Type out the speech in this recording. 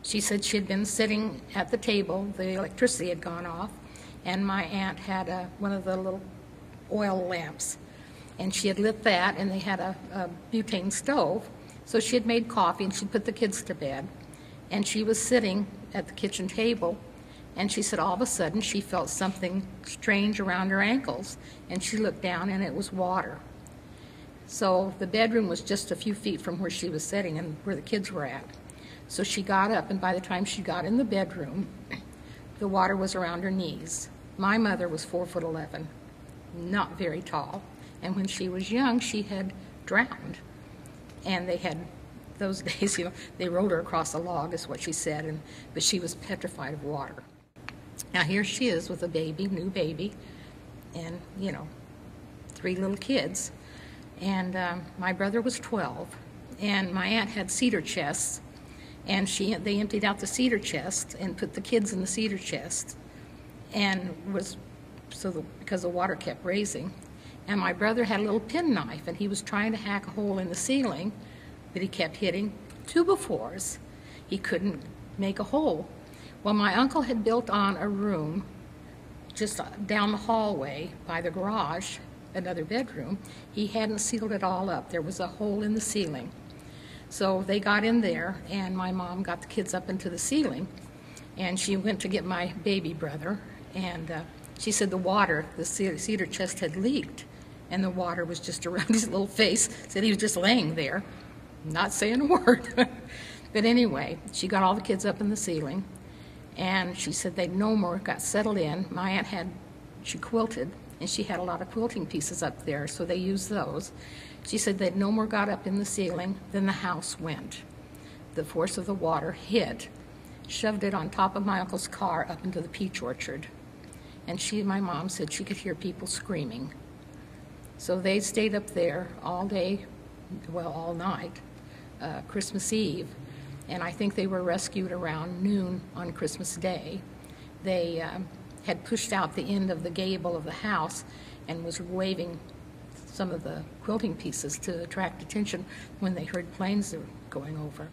She said she had been sitting at the table, the electricity had gone off, and my aunt had one of the little oil lamps, and she had lit that, and they had a butane stove, so she had made coffee, and she put the kids to bed, and she was sitting at the kitchen table, and she said all of a sudden she felt something strange around her ankles, and she looked down, and it was water. So the bedroom was just a few feet from where she was sitting and where the kids were at. So she got up, and by the time she got in the bedroom, the water was around her knees. My mother was 4'11", not very tall, and when she was young, she had drowned. And they had, those days, they rolled her across a log, is what she said, but she was petrified of water. Now here she is with a baby, new baby, and 3 little kids. And my brother was 12, and my aunt had cedar chests, and they emptied out the cedar chest and put the kids in the cedar chest, and because the water kept raising. And my brother had a little penknife, and he was trying to hack a hole in the ceiling, but he kept hitting 2x4s. He couldn't make a hole. Well, my uncle had built on a room just down the hallway by the garage, another bedroom. He hadn't sealed it all up. There was a hole in the ceiling. So they got in there, and my mom got the kids up into the ceiling, and she went to get my baby brother, and she said the cedar chest had leaked, and the water was just around his little face. Said he was just laying there, not saying a word. But anyway, she got all the kids up in the ceiling, and she said they no more got settled in. My aunt she quilted, and she had a lot of quilting pieces up there, so they used those. She said they no more got up in the ceiling, then the house went. The force of the water hit, shoved it on top of my uncle's car up into the peach orchard. And my mom said she could hear people screaming. So they stayed up there all day, well, all night, Christmas Eve, and I think they were rescued around noon on Christmas Day. They had pushed out the end of the gable of the house and was waving some of the quilting pieces to attract attention when they heard planes going over.